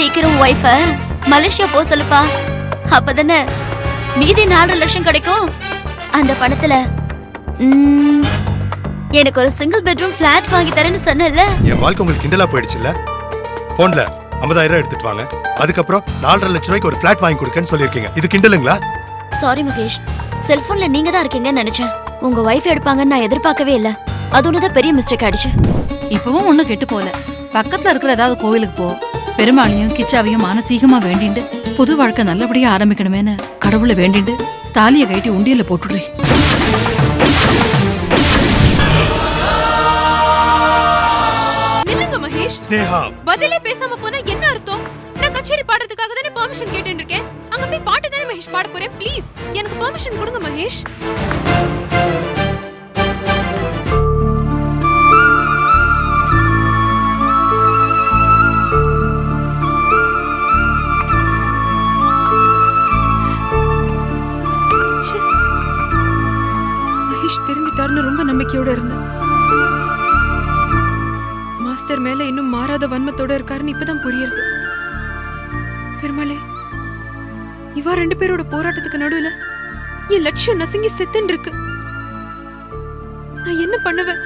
சீக்கிரம் ஒய்ஃப மலேசியா போ சொல்லுப்பா. அப்பதானே மீதி 4 லட்சம் கிடைக்கும். அந்த பணத்துல எனக்கு ஒரு சிங்கிள் பெட்ரூம் பிளாட் வாங்கி தரேன்னு சொன்னல. என் வாழ்க்கை உங்களுக்கு கிண்டலா போயிடுச்சுல்ல. போன்ல 50,000 எடுத்துட்டு வாங்க, அதுக்கப்புறம் 4.5 லட்சம் ரூபாய்க்கு ஒரு பிளாட் வாங்கி கொடுக்கன்னு சொல்லியிருக்கீங்க. இது கிண்டலுங்களா? சாரி மகேஷ், செல்போன்ல நீங்க தான் இருக்கீங்கன்னு நினைச்சேன். உங்க ஒய்ஃப் எடுப்பாங்கன்னு நான் எதிர்பார்க்கவே இல்லை. அது ஒண்ணுதான் பெரிய மிஸ்டேக் ஆயிடுச்சு. இப்பவும் ஒண்ணும் கெட்டு போல. பக்கத்துல இருக்கிற ஏதாவது கோவிலுக்கு போ, பெருமாளையும் கிச்சாவையும் மானசீகமா வேண்டிண்டு புது வாழ்க்கை நல்லபடியா ஆரம்பிக்கணுமேனு கடவுளை வேண்டிண்டு தாலியை கட்டி உண்டியல போட்டுடுறேன். நில்லுங்க மகேஷ். ஸ்னேகா, பதிலே பேசாம போனா என்ன அர்த்தம்? நான் கச்சேரி பாடுறதுக்காக தானே பெர்மிஷன் கேட்டுட்டு இருக்கேன். அங்க போய் பாட்டு தானே மகேஷ் பாட போறேன். ப்ளீஸ் எனக்கு பெர்மிஷன் கொடுங்க மகேஷ். திரும்பிட்டாருன்னு ரொம்ப நம்பிக்கையோட இருந்தேன். மாஸ்டர் மேல இன்னும் மாறாத வன்மத்தோட இருக்காருன்னு இப்பதான் புரியுது. பெருமாளே, இவா 2 பேரோட போராட்டத்துக்கு நடுவுல என் லட்சியம் நசுங்கி செத்துன்னு இருக்கு. நான் என்ன பண்ணுவேன்?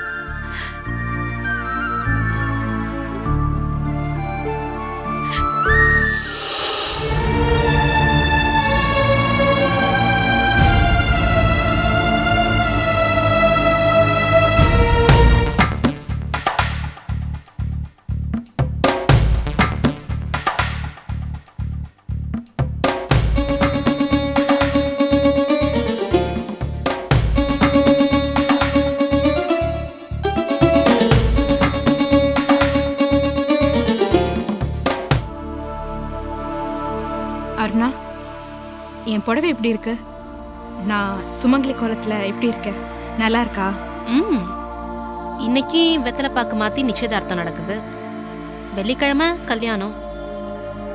அருணா, என் புடவை எப்படி இருக்கு? நான் சுமங்கலி கோலத்துல எப்படி இருக்கேன்? நல்லா இருக்கா? இன்னைக்கு வெத்தலை பாக்கு மாத்தி நிச்சயதார்த்தம் நடக்குது. வெள்ளிக்கிழமை கல்யாணம்.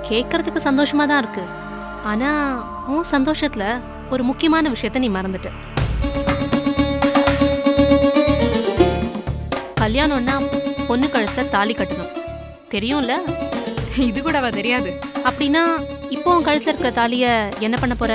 கேட்கறதுக்கு சந்தோஷமா தான் இருக்கு. ஆனா உன் சந்தோஷத்துல ஒரு முக்கியமான விஷயத்த நீ மறந்துட்ட. கல்யாணம்னா பொண்ணு கழுத்துல தாலி கட்டணும், தெரியும்ல? இது கூடவா தெரியாது? அப்படின்னா இப்போ உன் கழுத்துல இருக்கிற தாலிய என்ன பண்ண போற?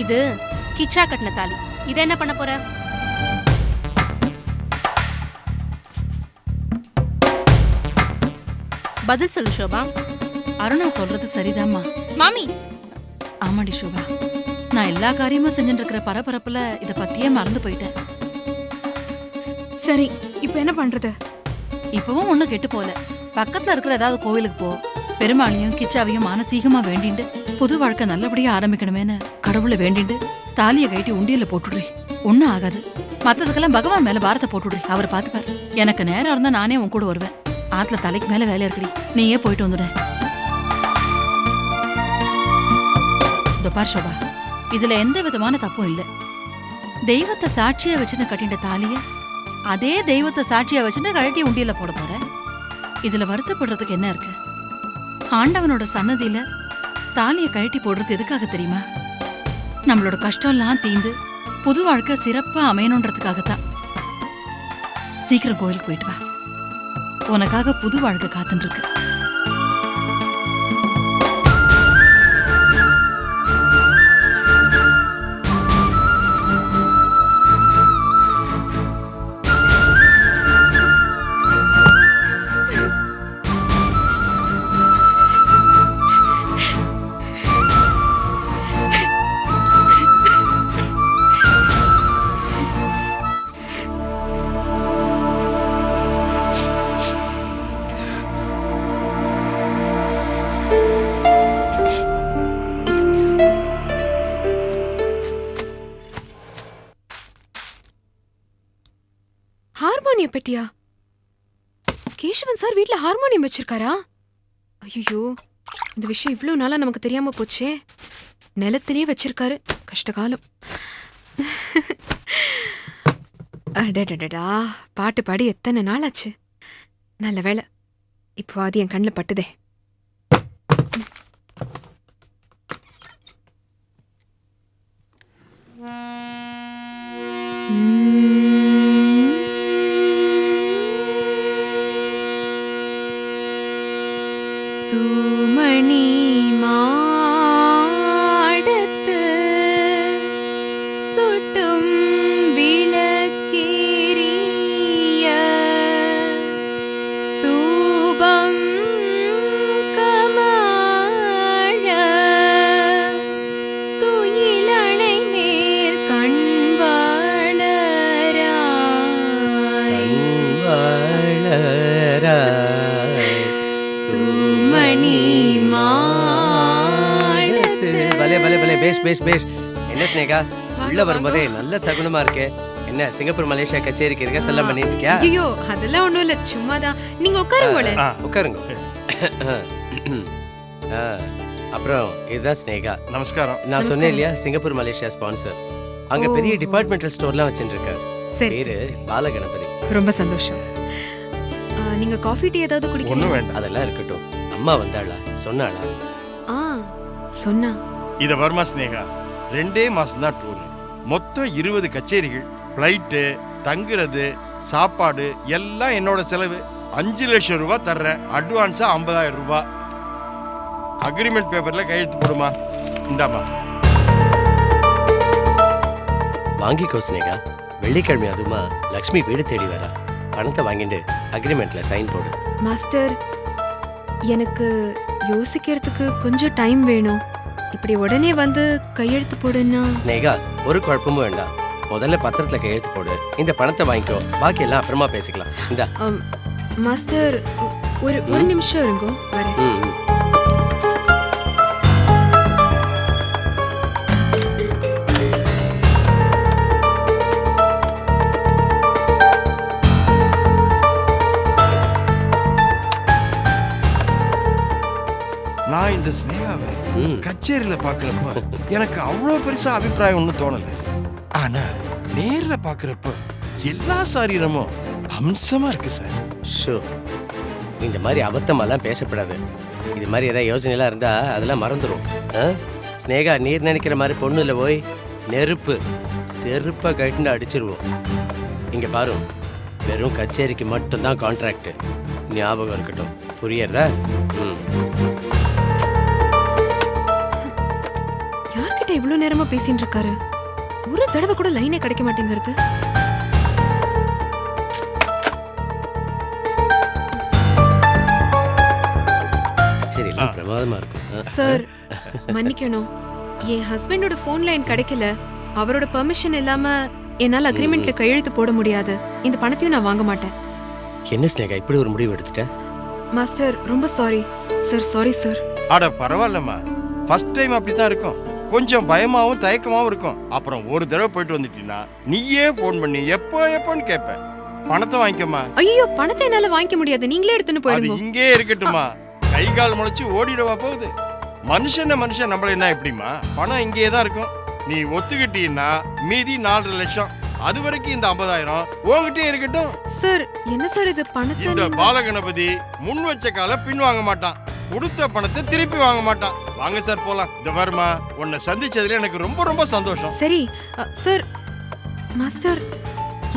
இது கிச்சா கட்டின தாலி. இதை என்ன பண்ண போற? பதில் சொல்லு சோபா. அருணா சொல்றது சரிதாம்மா. மாமி. ஆமாடி சோபா, நான் எல்லா காரியமும் செஞ்சுட்டு இருக்கிற பரபரப்புல இத பத்தியே மறந்து போயிட்டேன். சரி, இப்ப என்ன பண்றது? இப்பவும் ஒண்ணும் கெட்டு போல. பக்கத்துல இருக்கிற ஏதாவது கோவிலுக்கு போ, பெருமாளையும் கிச்சாவையும் மானசீகமா வேண்டிண்டு புது வாழ்க்கை நல்லபடியா ஆரம்பிக்கணுமேனு கடவுளை வேண்டிண்டு தாலியை கட்டி உண்டியல போட்டுடுறேன். ஒன்னும் ஆகாது. மத்ததுக்கெல்லாம் பகவான் மேல பாரத்தை போட்டுடுறேன். அவர் பாத்துப்பார். எனக்கு நேரம் இருந்தா நானே உன் கூட வருவேன். ஆத்துல தலைக்கு மேல வேலை இருக்குடி, நீயே போயிட்டு வந்துட. பார் சோபா, இதுல எந்த விதமான தப்பும் இல்ல. தெய்வத்தை சாட்சியா வச்சுன்னு கட்டிட்ட தாலிய அதே தெய்வத்தை சாட்சியா வச்சுன்னு கழட்டி உண்டியல போட போற. இதுல வருத்தப்படுறதுக்கு என்ன இருக்கு? ஆண்டவனோட சன்னதியில தாலியை கழட்டி போடுறது எதுக்காக தெரியுமா? நம்மளோட கஷ்டம்லாம் தீந்து புது வாழ்க்கை சிறப்பா அமையணுன்றதுக்காகத்தான். சீக்கிரம் கோயிலுக்கு போயிட்டு வா, உனக்காக புது வாழ்க்கை காத்துட்டு இருக்கு. ஹார்மோனியம் பெட்டியா? கேசவன் சார் வீட்ல ஹார்மோனியம் வச்சிருக்காரா? ஐயோ, இந்த விஷயம் இவ்வளவு நாளா நமக்கு தெரியாம போச்சே. நிலத்திலேயே வச்சிருக்காரு. கஷ்டகாலம். அடடடடா, பாட்டு பாடி எத்தனை நாள் ஆச்சு. நல்ல வேளை இப்போ அது என் கண்ணில் பட்டுதே. தூமணி மாடத்து சுட்டும் விளக்கேறிய தூபம் கமழ துயிலணை மேல் கண் வளராய் தூமணி மாடத்து. பலே பலே பலே, பேஷ் பேஷ் பேஷ். என்ன ஸ்னேகா, உள்ள வரும்போதே நல்ல சகுனமா இருக்கு. என்ன சிங்கப்பூர் மலேசியா கச்சேரிக்கு இருக்க செல்லம் பண்ணிட்டு இருக்கியா? ஐயோ, அதெல்லாம் ஒண்ணும் இல்ல, சும்மாதான். நீங்க உட்காருங்களே. உட்காருங்க. அப்புறம் இதுதான் ஸ்னேகா. நமஸ்காரம். நான் சொன்னேன் இல்லையா, சிங்கப்பூர் மலேசியா ஸ்பான்சர். அங்க பெரிய டிபார்ட்மெண்டல் ஸ்டோர்லாம் வச்சுட்டு இருக்காரு. சரி பேரு சரி, சரி. பாலகணபதி. ரொம்ப சந்தோஷம். நீங்க காஃபி டீ ஏதாவது ஒண்ணும் குடிக்கணும்? வேண்டாம். அதெல்லாம் இருக்கட்டும். அம்மா வந்தாளா, சொன்னாளா? ஆ, சொன்னா. இத வர்மா ஸ்னேகா, 2 மாசம் தான் டூர். மொத்தம் 20 கச்சேரிகள், ஃப்ளைட்டு, தங்குறது, சாப்பாடு எல்லாம் என்னோட செலவு. 5 லட்சம் ரூபாய் தர்றேன். அட்வான்ஸா 50,000 ரூபாய். அக்ரிமெண்ட் பேப்பர்ல கையெழுத்து போடுமா. இந்தாமா. வாங்கிக்கோ ஸ்னேகா. வெள்ளிக்கிழமை அதுமா லக்ஷ்மி வீடு தேடி வரா. பணத்தை வாங்கிட்டு அக்ரிமெண்ட்ல சைன் போடு. மாஸ்டர், எனக்கு யோசிக்கிறதுக்கு கொஞ்சம் டைம் வேணும். இப்படி உடனே வந்து கையெழுத்து போடுன்னா. ஸ்னேகா, ஒரு குழப்பமும் வேண்டாம். முதல்ல பத்திரத்துல கையெழுத்து போடு. இந்த பணத்தை வாங்கிக்கோ, பாக்கி எல்லாம் அப்புறமா பேசிக்கலாம். இந்தா. மாஸ்டர், ஒரு நிமிஷம் இருங்கோ, வரேன். ம், ம். நான் இந்த ஸ்னேகாவை ம். கச்சேரியில பாக்குறப்ப எனக்கு அவ்வளவு பெருசா அபிப்பிராயம் ஒன்றும் தோணல. ஆனா நேர்ல பாக்குறப்ப எல்லா சாரீரமும் அம்சமா இருக்கு சார். ஷோ, இந்த மாதிரி அபத்தமெல்லாம் பேசப்படாது. இது மாதிரி ஏதாவது யோசனைலாம் இருந்தா அதெல்லாம் மறந்துடும். ஸ்னேகா, நீர் நினைக்கிற மாதிரி பொண்ணு இல்லை, போய் நெருப்பு செருப்பை கட்டின்னு அடிச்சிருவோம். இங்க பாரு, வெறும் கச்சேரிக்கு மட்டும்தான் கான்ட்ராக்ட். ஞாபகம் இருக்கட்டும், புரியறதா? ம். யார்கிட்ட இவ்வளவு நேரமா பேசிட்டு இருக்காரு? ஒரு தடவை கூட லைனே கிடைக்க மாட்டேங்கிறது. கச்சேரி எல்லாம் பிரமாதமா இருக்கும். சார், மன்னிக்கணும், என் ஹஸ்பண்டோட ஃபோன் லைன் கிடைக்கல. அவரோட பெர்மிஷன் இல்லாம என்னால அக்ரிமெண்ட்ல கையெழுத்து போட முடியாது. இந்த பணத்தையும் நான் வாங்க மாட்டேன். என்ன ஸ்னேகா, இப்படி ஒரு முடிவு எடுத்துட்ட? மாஸ்டர், ரொம்ப சாரி சார். Sorry sir. அட பரவாயில்லம்மா, ஃபர்ஸ்ட் டைம் அப்படித்தான் இருக்கும். கொஞ்சம் பயமாவும் தயக்கமாவும் இருக்கும். அப்புறம் ஒரு தடவை போயிட்டு வந்துட்டீங்கன்னா நீயே போன் பண்ணி எப்போன்னு கேட்ப. பணத்தை வாங்கிக்கம்மா. ஐயோ, பணத்தை என்னால வாங்கிக்க முடியாது. நீங்களே எடுத்துன்னு அது போயிடுங்க. இங்கே இருக்கட்டுமா. கை கால் முளைச்சு ஓடிடவா போகுது. மனுஷன் நம்மள என்ன எப்படிமா, பணம் இங்கேயே தான் இருக்கும். நீ ஒத்துக்கிட்டீன்னா மீதி 4.5 லட்சம். அது வரைக்கும் இந்த 50,000 உங்ககிட்டே இருக்கட்டும். சார், என்ன சார் இது? பணத்தை இந்த நீங்க- பாலகணபதி முன் வச்ச கால பின் வாங்க மாட்டான். கொடுத்த பணத்தை திருப்பி வாங்க மாட்டான். வாங்க சார் போலாம். இந்த வருமா, உன்னை சந்திச்சதுல எனக்கு ரொம்ப ரொம்ப சந்தோஷம். சரி சார். மாஸ்டர்,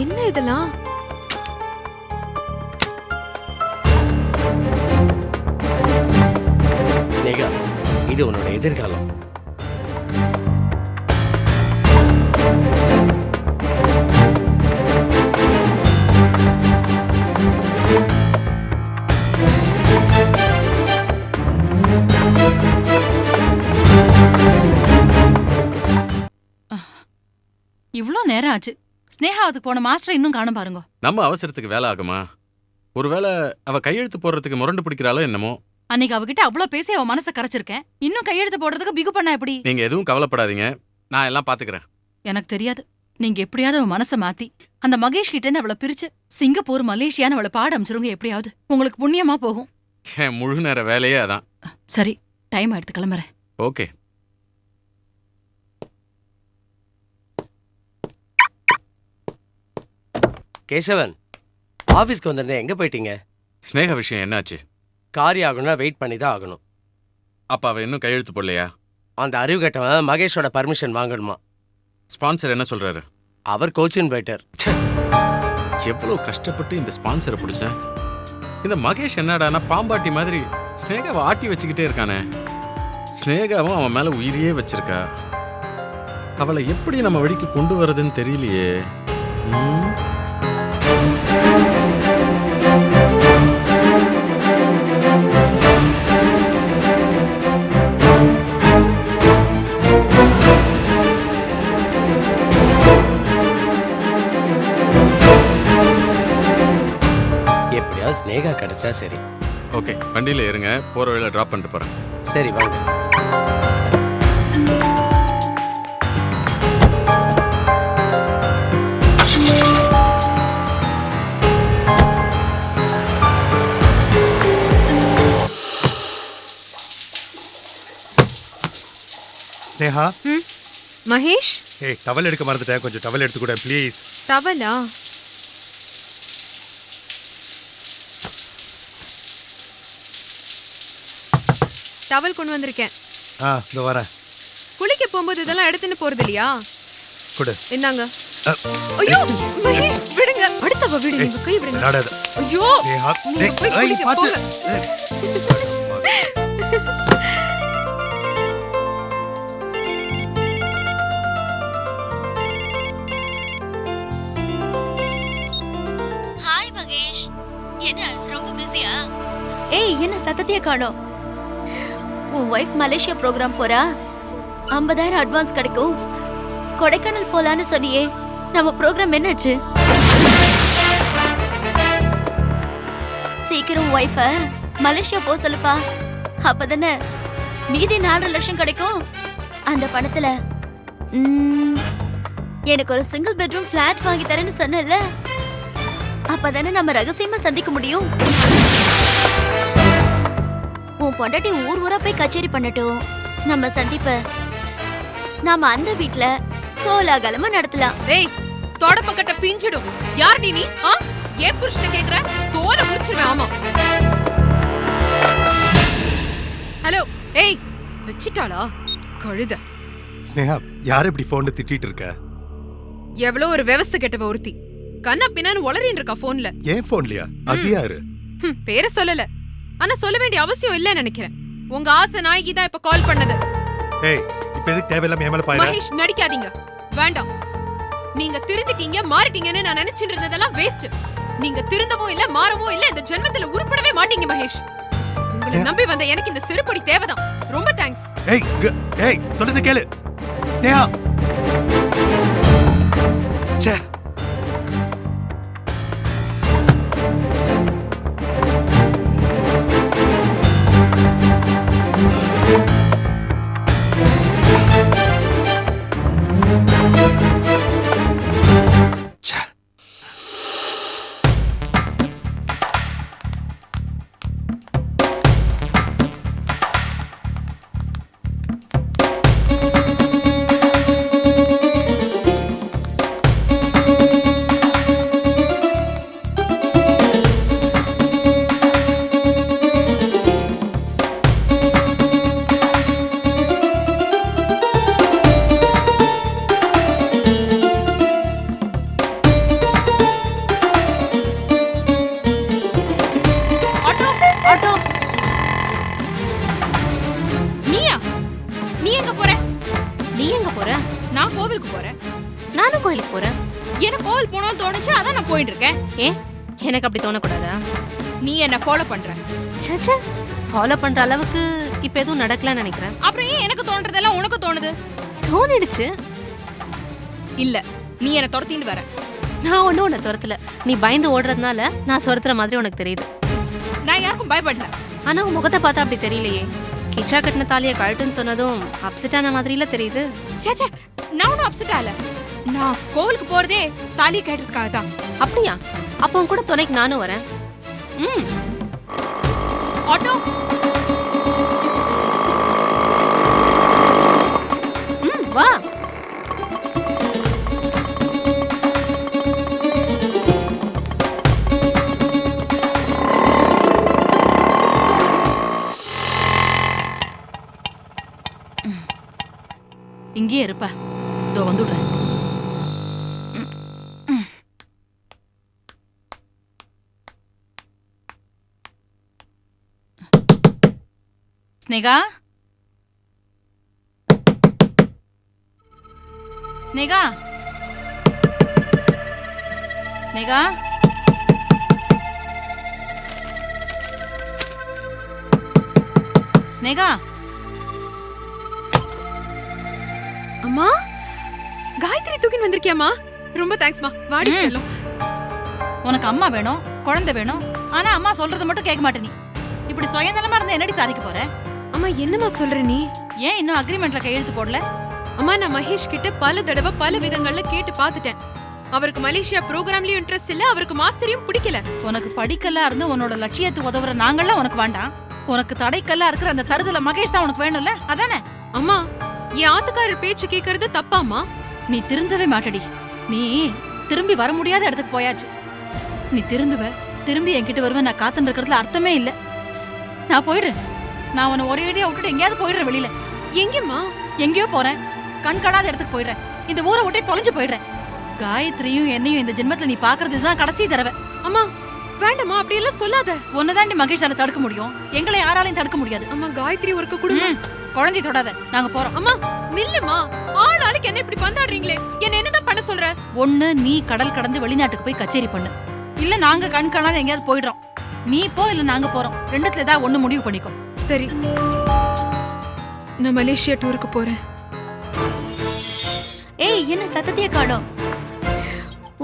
என்ன இதெல்லாம்? ஸ்னேகா, இது உன்னோட எதிர்காலம். இவ்ளோ நேரம் ஆச்சு. ஸ்னேகாவுக்கு போன மாஸ்டர் இன்னும் காணும் பாருங்க. நம்ம அவசரத்துக்கு வேலை ஆகுமா? ஒருவேளை அவ கையெழுத்து போடுறதுக்கு முரண்டு பிடிக்கிறாளோ என்னமோ. அன்னைக்கு அவகிட்ட அவ்ளோ பேசி அவ மனசை கரைச்சிருக்கேன். இன்னும் கையெழுத்து போடுறதுக்கு பிகு பண்ண எப்படி? நீங்க எதுவும் கவலைப்படாதீங்க, நான் எல்லாம் பாத்துக்கிறேன். எனக்கு தெரியாது. நீங்க எப்படியாவது அவ மனசை மாத்தி அந்த மகேஷ் கிட்ட இருந்து அவளை பிரிச்சு சிங்கப்பூர் மலேசியான்னு அவளை பாட அமிச்சிருங்க. எப்படியாவது உங்களுக்கு புண்ணியமா போகும். என் முழு நேர வேலையே அதான். சரி, டைம் எடுத்து கிளம்புறேன். ஓகே. கேசவன், ஆஃபீஸ்க்கு வந்திருந்தேன், எங்கே போயிட்டீங்க? ஸ்னேகா விஷயம் என்னாச்சு? காரியம் ஆகணும்னா வெயிட் பண்ணி தான் ஆகணும். அப்ப அவ இன்னும் கையெழுத்து போடலையா? அந்த அறிவு கட்டவன் மகேஷோட பர்மிஷன் வாங்கணுமா. ஸ்பான்சர் என்ன சொல்றாரு? அவர் கோச்சின் போயிட்டார். எவ்வளவு கஷ்டப்பட்டு இந்த ஸ்பான்சரை பிடிச்சேன். இந்த மகேஷ் என்னடானா பாம்பாட்டி மாதிரி ஸ்னேகாவை ஆட்டி வச்சுக்கிட்டே இருக்கானே. ஸ்னேகாவும் அவன் மேல உயிரியே வச்சிருக்கா. அவளை எப்படி நம்ம வழிக்கு கொண்டு வரதுன்னு தெரியலையே. எப்படியாவது ஸ்னேகா கிடைச்சா சரி. ஓகே, வண்டியில இருங்க, போற வழியில டிராப் பண்ணிட்டு போறேன். சரி வாங்க. ஸ்னேகா, மகேஷ், ஏய் டவல் எடுக்க மறந்துட்டேன், கொஞ்சம் டவல் எடுத்து கூட ப்ளீஸ். டவலா? டவல் கொண்டு வந்திருக்கேன். இதோ வரேன். குளிக்க போகும்போது இதெல்லாம் எடுத்துன்னு போறது இல்லையா? கொடு. என்னங்க? ஐயோ மகேஷ், விடுங்க. அடுத்தவ விடு, நீங்க கை விடுங்க. விடாத. ஐயோ ஸ்னேகா, நீங்க போய் குளிக்க பாத்து. போங்க. ஹாய் மகேஷ், என்ன ரொம்ப பிஸியா? ஏய், என்ன சத்தத்தையே காணோம்? உன் வைஃப் மலேசியா ப்ரோக்ராம் போறா, 50,000 அட்வான்ஸ் கிடைக்கும். கொடைக்கானல் போலான்னு சொன்னியே, நம்ம ப்ரோக்ராம் என்னாச்சு? சீக்கிரம் வைஃப மலேசியா போ சொல்லுப்பா, அப்பதானே மீதி 4 லட்சம் கிடைக்கும். அந்த பணத்துல எனக்கு ஒரு சிங்கிள் பெட்ரூம் ஃபிளாட் வாங்கி தரேன்னு சொன்னல, அப்பதானே நம்ம ரகசியமா சந்திக்க முடியும். உன் பொண்டாட்டி ஊர் ஊரா போய் கச்சேரி பண்ணட்டும், நம்ம சந்திப்ப நாம அந்த வீட்ல கோலாகலமா நடத்தலாம். ஏய், தொடப்பக்கட்ட பிஞ்சிடும். யார் நீ? ஏன் புருஷனை கேக்குற? தோலை உரிச்சிருவேன். ஆமா. ஹலோ. ஏய், வெச்சிட்டாளா கழுத? ஸ்னேகா, யார் இப்படி போன்ல திட்டிட்டு இருக்க? எவ்வளவு ஒரு விவஸ்தை கெட்டவ ஒருத்தி. கண்ணா பின்னான்னு உளறின்னு இருக்கா போன்ல. ஏன் போன்லயா? அது யாரு? பேரை சொல்லல, ஆனா சொல்ல வேண்டிய அவசியம் இல்லன்னு நினைக்கிறேன். உங்க ஆசை நாயகி தான் இப்ப கால் பண்ணது. ஏய், இப்ப எதுக்கு தேவையில்லாம ஏமல பாயற? மகேஷ், நடிக்காதீங்க. வேண்டாம். நீங்க திருந்திட்டீங்க, மாறிட்டீங்கன்னு நான் நினைச்சிட்டு இருந்ததெல்லாம் வேஸ்ட். நீங்க திருந்தவும் இல்ல, மாறவும் இல்ல, இந்த ஜென்மத்துல உருப்படவே மாட்டீங்க மகேஷ். உங்களை நம்பி வந்த எனக்கு இந்த சிறுபடி தேவைதான். ரொம்ப தேங்க்ஸ். ஏய், சொல்லுங்க கேளு. ஸ்னேகா. ச்சே. நான் கோவிலுக்கு போறேன். நானும் கோயிலுக்கு போறேன். எனக்கு கோவில் போகணும்னு தோணுச்சு, அதான் நான் போயிட்டு இருக்கேன். ஏன் எனக்கு அப்படி தோணக்கூடாதா? நீ என்ன ஃபாலோ பண்ற? சச்சா, ஃபாலோ பண்ற அளவுக்கு இப்ப எதுவும் நடக்கலன்னு நினைக்கிறேன். அப்புறம் ஏன் எனக்கு தோன்றதெல்லாம் உனக்கு தோணுது? தோணிடுச்சு. இல்ல, நீ என்ன துரத்தின்னு வர. நான் ஒன்னும் உன்னை துரத்துல. நீ பயந்து ஓடுறதுனால நான் துரத்துற மாதிரி உனக்கு தெரியுது. நான் யாருக்கும் பயப்படல. ஆனா உன் முகத்தை பார்த்தா அப்படி தெரியலையே. கிச்சா கட்டின தாலியை கழட்டுன்னு சொன்னதும் அப்செட் ஆன மாதிரில தெரியுது. சேச்சே, நான் ஒன்னும் அப்செட் ஆகல. நான் கோவிலுக்கு போறதே தாலியை கேட்டதுக்காக தான். அப்படியா? அப்போ உன் கூட துணைக்கு நானும் வரேன். ஆட்டோ. வா. இங்கேயே இருப்பா. இதோ வந்துடுறேன். ஸ்னேகா, ஸ்னேகா, ஸ்னேகா, ஸ்னேகா. அம்மா காயத்ரி தூக்கின்னு வந்திருக்கியாமா? ரொம்ப தேங்க்ஸ்மா. வாடி செல்லும். உனக்கு அம்மா வேணும், குழந்தை வேணும். ஆனா அம்மா சொல்றது மட்டும் கேட்க மாட்டே. நீ இப்படி சுயநலமா இருந்தா என்னடி சாதிக்க போற? அம்மா என்னம்மா சொல்ற நீ? ஏன் இன்னும் அக்ரிமெண்ட்ல கையெழுத்து போடல? அம்மா நான் மகேஷ் கிட்ட பல தடவை பல விதங்கள்ல கேட்டு பார்த்துட்டேன். அவருக்கு மலேசியா ப்ரோக்ராம்லயும் இன்ட்ரெஸ்ட் இல்ல, அவருக்கு மாஸ்டரையும் பிடிக்கல. உனக்கு படிக்கல்லா இருந்து உன்னோட லட்சியத்துக்கு உதவுற நாங்கெல்லாம் உனக்கு வேண்டாம். உனக்கு தடைக்கல்லா இருக்கிற அந்த தருதல மகேஷ் தான் உனக்கு வேணும்ல, அதானே? அம்மா என் ஆத்துக்காரர் பேச்சு கேட்கறது தப்பாமா? நீ திருந்தவே மாட்டடி. நீ திரும்பி வர முடியாத இடத்துக்கு போயாச்சு. நீ திரும்பி என்கிட்ட வருவேன் நான் காத்துன்னு இருக்கிறதுல அர்த்தமே இல்ல. நான் போயிடுறேன். நான் உன்னை ஒரே அடியா விட்டுட்டு எங்கேயாவது போயிடுறேன் வெளியில. எங்கம்மா? எங்கேயோ போறேன். கண் காணாத இடத்துக்கு போயிடுறேன். இந்த ஊரை விட்டே தொலைஞ்சு போயிடுறேன். காயத்ரியும் என்னையும் இந்த ஜென்மத்துல நீ பாக்குறது இதுதான் கடைசி தடவை. அம்மா வேண்டாமா, அப்படி எல்லாம் சொல்லாத. உன்னதாண்டி மகேஷால தடுக்க முடியும், எங்களை யாராலையும் தடுக்க முடியாது. அம்மா காயத்ரி ஒருக்க குடும்பம். குழந்தை தொடாத, நாங்க போறோம். அம்மா நில்லுமா, ஆள் ஆளுக்கு என்ன இப்படி பந்தாடுறீங்களே? என்ன என்னதான் பண்ண சொல்ற? ஒண்ணு நீ கடல் கடந்து வெளிநாட்டுக்கு போய் கச்சேரி பண்ணு, இல்ல நாங்க கண் காணாத எங்கேயாவது போயிடுறோம். நீ போ, இல்ல நாங்க போறோம். ரெண்டுத்துல ஏதாவது ஒண்ணு முடிவு பண்ணிக்கோ. சரி, நான் மலேசியா டூருக்கு போறேன். ஏய் என்ன சத்தத்தையே காணோம்?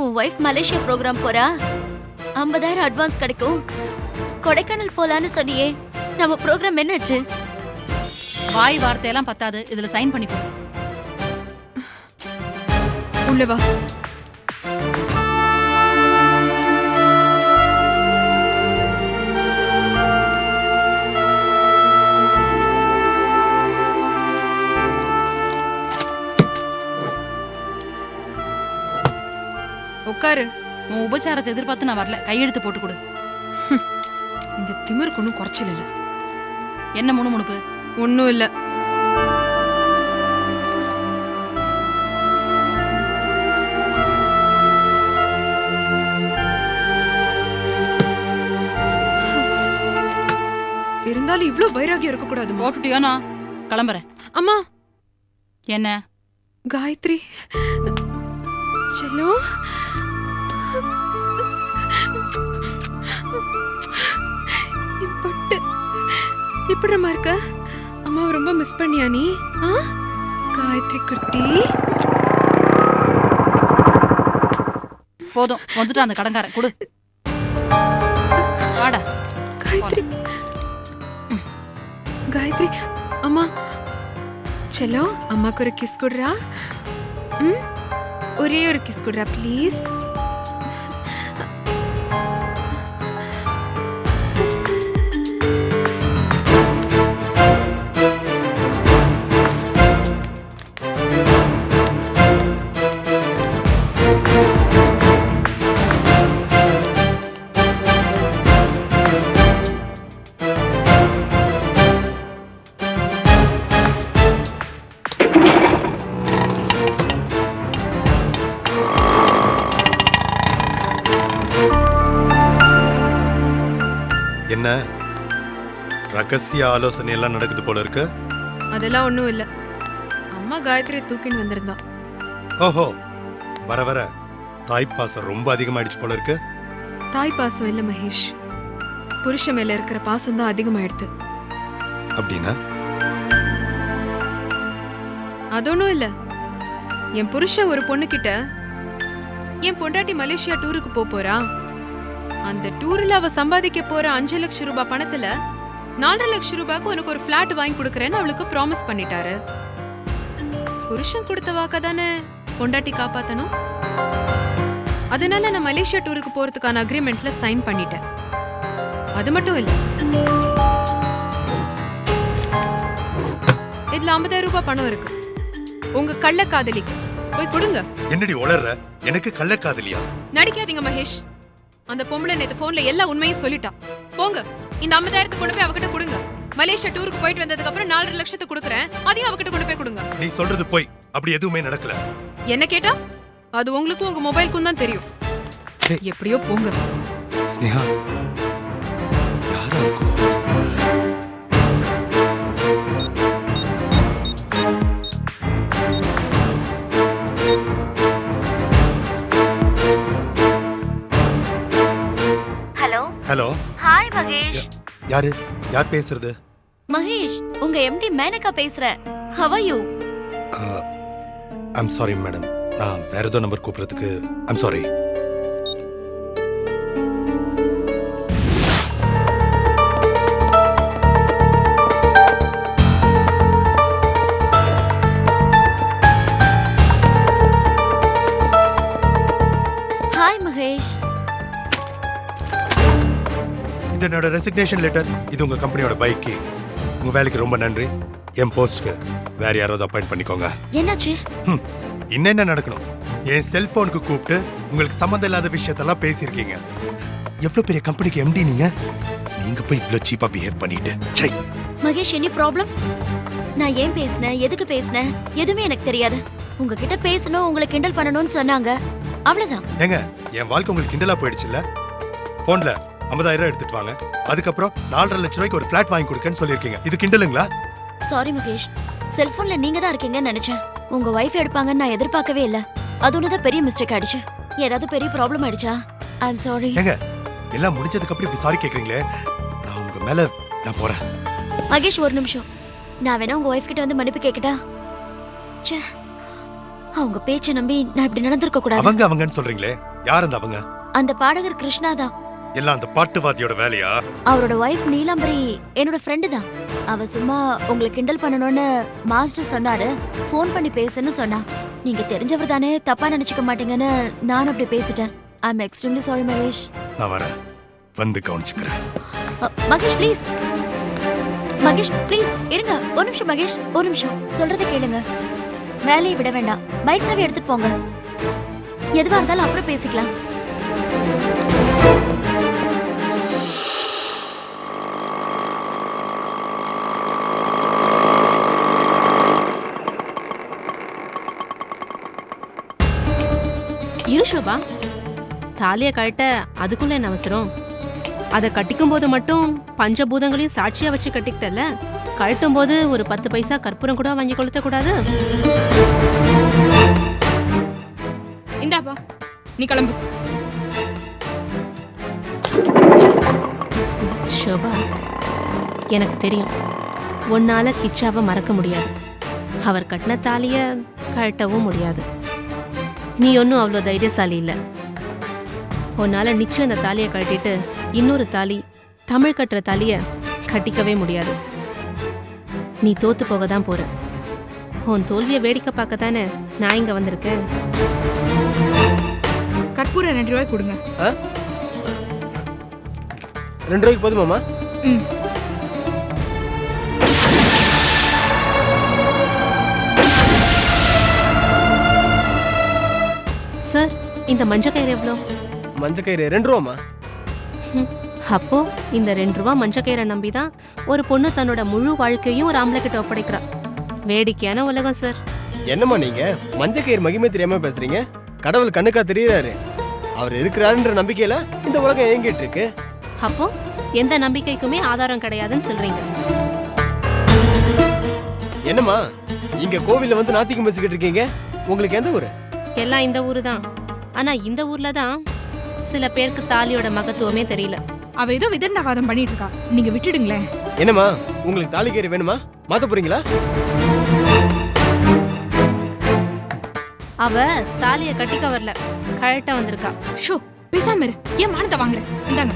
உன் வைஃப் மலேசியா ப்ரோக்ராம் போறா, 50,000 அட்வான்ஸ் கிடைக்கும். கொடைக்கானல் போலான்னு சொன்னியே, நம்ம ப்ரோக்ராம் என்னாச்சு? வாய் வார்த்தையெல்லாம் பத்தாது, இதுல சைன் பண்ணிக்கோ. உள்ள வா. உட்காரு. உன் உபச்சாரத்தை எதிர்பார்த்து நான் வரல. கையெழுத்து போட்டு கொடு. இந்த திமிருக்கு ஒன்றும் குறைச்சல் இல்ல. என்ன முணுமுணுப்பு? ஒன்றும் இல்ல. இருந்தாலும் இவ்ளோ வைராகியம் இருக்க கூடாது. போட்டுட்டியோ? நான் கிளம்புறேன். அம்மா என்ன காயத்ரி செல்லும், பட்டு இப்படிமா இருக்க? அம்மாவை ரொம்ப மிஸ் பண்ணியா நீ? காயத்ரி குட்டி. போதும், வந்துட்டு அந்த கடங்காரன் கொடு. வாடா காயத்ரி. காயத்ரி அம்மா செல்லோ, அம்மாக்கு ஒரு கிஸ் கொடுறா. ஒரே ஒரு கிஸ் கொடுறா ப்ளீஸ். என்ன ரகசிய ஆலோசனை எல்லாம் நடக்குது போல இருக்கு? அதெல்லாம் ஒண்ணும் இல்ல. அம்மா காயத்ரி தூக்கின்னு வந்திருந்தா. ஓஹோ, வர வர தாய்ப்பாசம் ரொம்ப அதிகமாயிடுச்சு போல இருக்கு. தாய் பாசம் இல்ல மகேஷ், புருஷன் மேல இருக்கிற பாசம் தான் அதிகமாயிடுது. அப்படின்னா அது ஒண்ணும் இல்ல. என் புருஷன் ஒரு பொண்ணு கிட்ட என் பொண்டாட்டி மலேசியா டூருக்கு போறா, அந்த டூர்ல அவ சம்பாதிக்க போற 5 லட்சம் ரூபாய் பணத்துல 4 லட்சம் ரூபாய்க்கு உனக்கு ஒரு பிளாட் வாங்கி கொடுக்கறேன்னு அவளுக்கு ப்ராமிஸ் பண்ணிட்டாரு. புருஷன் கொடுத்த வாக்க தானே பொண்டாட்டி காப்பாத்தணும். அதனால நான் மலேசியா டூருக்கு போறதுக்கான அக்ரிமெண்ட்ல சைன் பண்ணிட்டேன். அது மட்டும் இல்ல, இதுல 50,000 ரூபாய் பணம் இருக்கு. உங்க கள்ள காதலிக்கு போய் கொடுங்க. என்னடி உளர்ற? எனக்கு கள்ளக்காதலியா? நடிக்காதீங்க மகேஷ். அந்த பொம்பளை நேத்து போன்ல எல்லா உண்மையும் சொல்லிட்டா. போங்க, இந்த 50,000 கொண்டு போய் அவகிட்ட கொடுங்க. மலேசியா டூருக்கு போயிட்டு வந்ததுக்கு அப்புறம் 4 லட்சத்தை கொடுக்கறேன், அதையும் அவகிட்ட கொண்டு போய் கொடுங்க. நீ சொல்றது போய். அப்படி எதுவுமே நடக்கல. என்ன கேட்டா அது உங்களுக்கும் உங்க மொபைலுக்கும் தான் தெரியும். ஏய். எப்படியோ போங்க. ஸ்னேகா யாரா இருக்கும்? Hello hello, hi Mahesh. யாரு? யார் பேசுறது? மகேஷ், உங்க எம்டி மேனகா பேசுறேன். How are you? I'm sorry madam, நான் வேற ஏதோ நம்பர் கூப்பிடுறதுக்கு ஐம் சாரி. ஹாய் மகேஷ். இது என்னோட ரெசிக்னேஷன் லெட்டர். இது உங்க கம்பெனியோட பைக்கு. உங்க வேலைக்கு ரொம்ப நன்றி. என் போஸ்ட்க்கு வேற யாராவது அப்பாயிண்ட் பண்ணிக்கோங்க. என்னாச்சு? என்ன நடக்கணும்? என் செல்போனுக்கு கூப்பிட்டு உங்களுக்கு சம்மந்தம் இல்லாத விஷயத்தெல்லாம் பேசியிருக்கீங்க. எவ்வளவு பெரிய கம்பெனிக்கு எம்டி நீங்க. நீங்க போய் இவ்வளவு சீப்பா பிஹேவ் பண்ணிட்டு. சை. Mahesh, any problem? நான் ஏன் பேசினேன், எதுக்கு பேசினேன், எதுவுமே எனக்கு தெரியாது. உங்ககிட்ட பேசணும், உங்களை கிண்டல் பண்ணணும்னு சொன்னாங்க, அவ்வளவுதான். ஏங்க, என் வாழ்க்கை உங்களுக்கு கிண்டலா போயிடுச்சுல்ல? போன்ல 50,000 எடுத்துட்டு வாங்க, அதுக்கப்புறம் 4.5 லட்சம் ரூபாய்க்கு ஒரு பிளாட் வாங்கி கொடுக்கன்னு சொல்லியிருக்கீங்க. இது கிண்டலுங்களா? சாரி மகேஷ், செல்போன்ல நீங்க தான் இருக்கீங்கன்னு நினைச்சேன். உங்க வைஃப் எடுப்பாங்கன்னு நான் எதிர்பார்க்கவே இல்ல. அது ஒண்ணுதான் பெரிய மிஸ்டேக் ஆயிடுச்சு. ஏதாவது பெரிய ப்ராப்ளம் ஆயிடுச்சா? ஐ அம் சாரி. ஏங்க, எல்லாம் முடிஞ்சதுக்கு அப்புறம் இப்படி சாரி கேக்குறீங்களே, நான் உங்க மேல நான் போறேன். மகேஷ், ஒரு நிமிஷம். நான் வேணா உங்க வைஃப் கிட்ட வந்து மன்னிப்பு கேக்கட்டா? ச்சே, அவங்க பேச்சை நம்பி நான் இப்படி நடந்திருக்க கூடாது. அவங்கன்னு சொல்றீங்களே, யார் அந்த அவங்க? அந்த பாடகர் கிருஷ்ணா தான். எல்லாம் அந்த பாட்டுவாதியோட வேலையா? அவரோட வைஃப் நீலாம்பரி என்னோட ஃப்ரெண்டு தான். அவ சும்மா உங்களை கிண்டல் பண்ணணும்னு மாஸ்டர் சொன்னாரு, ஃபோன் பண்ணி பேசுன்னு சொன்னா. நீங்க தெரிஞ்சவர் தானே, தப்பா நினைச்சுக்க மாட்டீங்கன்னு நான் அப்படி பேசிட்டேன். ஐ அம் எக்ஸ்ட்ரீம்லி சாரி மகேஷ். நான் வரேன், வந்து கவனிச்சுக்கிறேன். மகேஷ் ப்ளீஸ், மகேஷ் ப்ளீஸ் இருங்க. ஒரு நிமிஷம் மகேஷ், ஒரு நிமிஷம். சொல்றத கேளுங்க. வேலையை விட வேண்டாம், பைக் சாவி எடுத்துட்டு போங்க. எதுவா இருந்தாலும் அப்புறம் பேசிக்கலாம். இரு ஷோபா, தாலியை கழட்ட அதுக்குள்ள என்ன அவசரம்? அதை கட்டிக்கும் போது மட்டும் பஞ்சபூதங்களையும் சாட்சியா வச்சு கட்டிக்கிட்டல, கழட்டும் போது ஒரு 10 பைசா கற்பூரம் கூட வாங்கி கொளுத்த கூடாது? இந்தாப்பா, நீ கிளம்பு. ஷோபா, எனக்கு தெரியும் உன்னால கிச்சாவை மறக்க முடியாது. அவர் கட்டின தாலிய கழட்டவும் முடியாது. நீ ஒன்றும் அவ்வளோ தைரியசாலி இல்லை. உன்னால நிச்சயம் அந்த தாலியை கட்டிட்டு இன்னொரு தாலி, தமிழ் கட்டுற தாலியை கட்டிக்கவே முடியாது. நீ தோத்து போக தான் போற. உன் தோல்வியை வேடிக்கை பார்க்க தானே நான் இங்க வந்திருக்கேன். கற்பூரம் 2 ரூபாய் கொடுங்க. 2 ரூபாய்க்கு போதுமாமா? ம். சார், இந்த மஞ்சள் கயிறு எவ்வளோ? மஞ்சள் கயிறு 2 ரூபாமா? அப்போ இந்த 2 ரூபா மஞ்சள் கயிறை நம்பி தான் ஒரு பொண்ணு தன்னோட முழு வாழ்க்கையும் ஒரு ஆம்பளை கிட்ட ஒப்படைக்கிறா. வேடிக்கையான உலகம் சார். என்னம்மா நீங்க மஞ்சள் கயிறு மகிமை தெரியாம பேசுறீங்க? கடவுள் கண்ணுக்கா தெரியுறாரு. அவர் இருக்கிறாருன்ற நம்பிக்கையில இந்த உலகம் இயங்கிட்டு இருக்கு. அப்போ எந்த நம்பிக்கைக்குமே ஆதாரம் கிடையாதுன்னு சொல்றீங்க. என்னம்மா இங்க கோவில்ல வந்து நாத்திகம் பேசிக்கிட்டு இருக்கீங்க? உங்களுக்கு எந்த ஊரு? எல்லாம் இந்த ஊரு தான். ஆனா இந்த ஊர்ல தான் சில பேருக்கு தாலியோட மகத்துவமே தெரியல. அவ ஏதோ விதண்டாவாதம் பண்ணிட்டு இருக்கா, நீங்க விட்டுடுங்களேன். என்னம்மா உங்களுக்கு தாலி கயிறு வேணுமா? மாத்த போறீங்களா? அவ தாலியை கட்டிக்க வரல, கழட்ட வந்திருக்கா. ஷோ, பேசாம இரு. ஏன் மானத்தை வாங்குற? இந்தாங்க.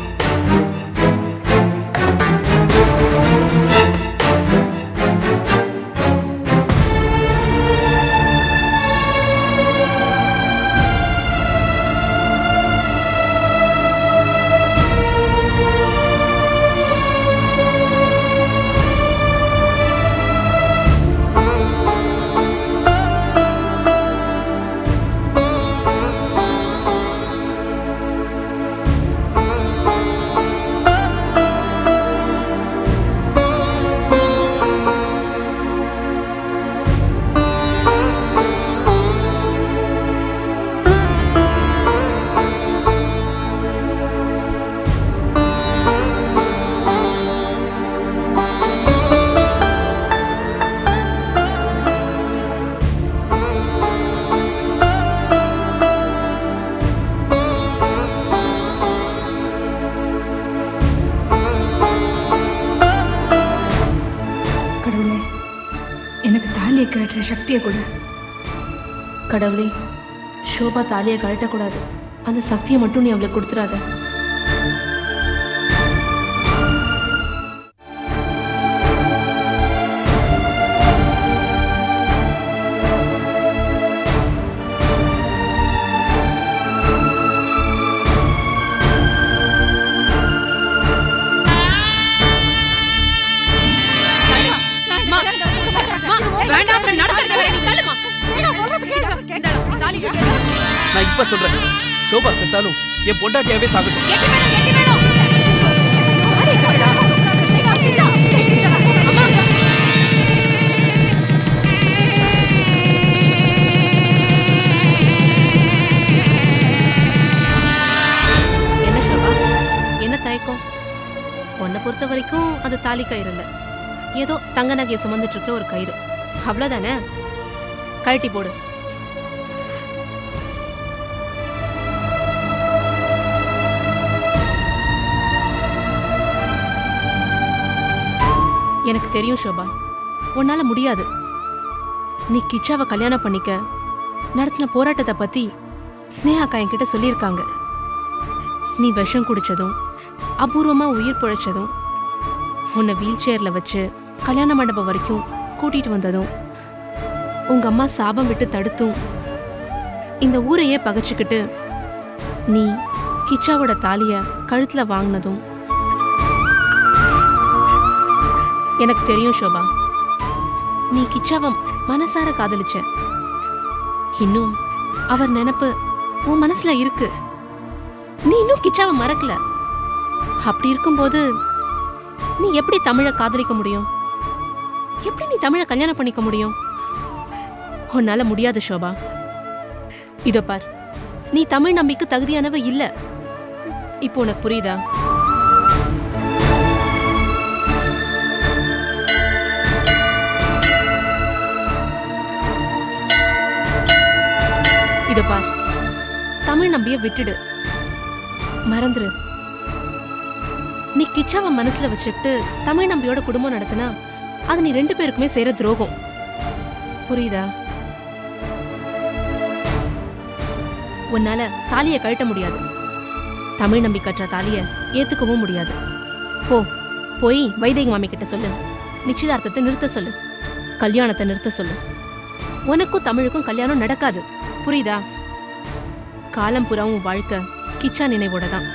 கட்டுற சக்தியை கொடு. கடவுளே, ஷோபா தாலியை கழட்டக்கூடாது. அந்த சக்தியை மட்டும் நீ அவளுக்கு கொடுத்துடாத. வேண்டாம், அப்புறம் நடக்கிறத வேற நீ தள்ளுமா. இந்தாடா, நீ தாலி கட்டு. நான் இப்ப சொல்றேன், ஷோபா செத்தாலும் என் பொண்டாட்டியாவே சாகட்டும். கெட்டி வேணும். தாலி கட்டுடா. அம்மா. என்ன ஷோபா, என்ன தயக்கம்? உன்னை பொறுத்த வரைக்கும் அது தாலி கயிறு இல்லை, ஏதோ தங்க நகையை சுமந்துட்டு இருக்கிற ஒரு கயிறு, அவ்வளவுதானே? கழட்டி போடு. எனக்கு தெரியும் ஷோபா, உன்னால முடியாது. நீ கிச்சாவை கல்யாணம் பண்ணிக்க நடத்தின போராட்டத்தை பத்தி ஸ்னேகாக்கா என்கிட்ட சொல்லியிருக்காங்க. நீ விஷம் குடிச்சதும் அபூர்வமா உயிர் பிழைச்சதும் உன்னை வீல் சேர்ல வச்சு கல்யாண மண்டபம் வரைக்கும் கூட்டிட்டு வந்ததும் உங்க அம்மா சாபம் விட்டு தடுத்தும் இந்த ஊரையே பகைச்சுக்கிட்டு நீ கிச்சாவோட தாலிய கழுத்துல வாங்கினதும் எனக்கு தெரியும் ஷோபா. நீ கிச்சாவை மனசார காதலிச்ச. இன்னும் அவர் நினைப்பு உன் மனசுல இருக்கு. நீ இன்னும் கிச்சாவை மறக்கல. அப்படி இருக்கும்போது நீ எப்படி தமிழை காதலிக்க முடியும்? எப்படி நீ தமிழை கல்யாணம் பண்ணிக்க முடியும்? உன்னால முடியாது ஷோபா. இதோ பார், நீ தமிழ் நம்பிக்கை தகுதியானவ இல்ல. இப்போ உனக்கு புரியுதா? இதோ பார், தமிழ் நம்பிய விட்டுடு, மறந்துரு. நீ கிச்சாவை மனசுல வச்சுக்கிட்டு தமிழ் நம்பியோட குடும்பம் நடத்தினா அது நீ 2 பேருக்குமே செய்யற துரோகம். புரியுதா? உன்னால தாலியை கழட்ட முடியாது. தமிழ் நம்பி கற்ற தாலியை ஏத்துக்கவும் முடியாது. போய் வைதேகி மாமி கிட்ட சொல்லு, நிச்சயதார்த்தத்தை நிறுத்த சொல்லு, கல்யாணத்தை நிறுத்த சொல்லு. உனக்கும் தமிழுக்கும் கல்யாணம் நடக்காது. புரியுதா? காலம் புறாவும் வாழ்க்கை கிச்சா நினைவோட தான்.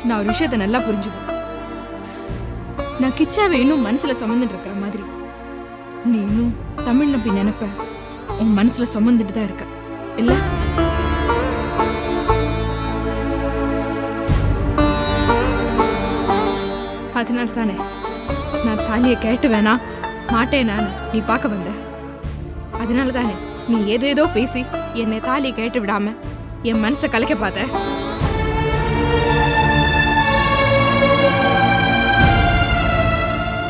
நான் ஒரு விஷயத்தை நல்லா புரிஞ்சுக்கோ. நான் கிச்சாவை இன்னும் மனசுல சுமந்துட்டு இருக்கிற மாதிரி நீ இன்னும் தமிழ் நம்பி நினைப்ப உன் மனசுல சுமந்துட்டு தான் இருக்க இல்ல? அதனால தானே நான் தாலியை கேட்டு வேணா மாட்டேன் நான் நீ பார்க்க வந்த. அதனால தானே நீ ஏதேதோ பேசி என்னை தாலியை கேட்டு விடாம என் மனசை கலைக்க பார்த்த.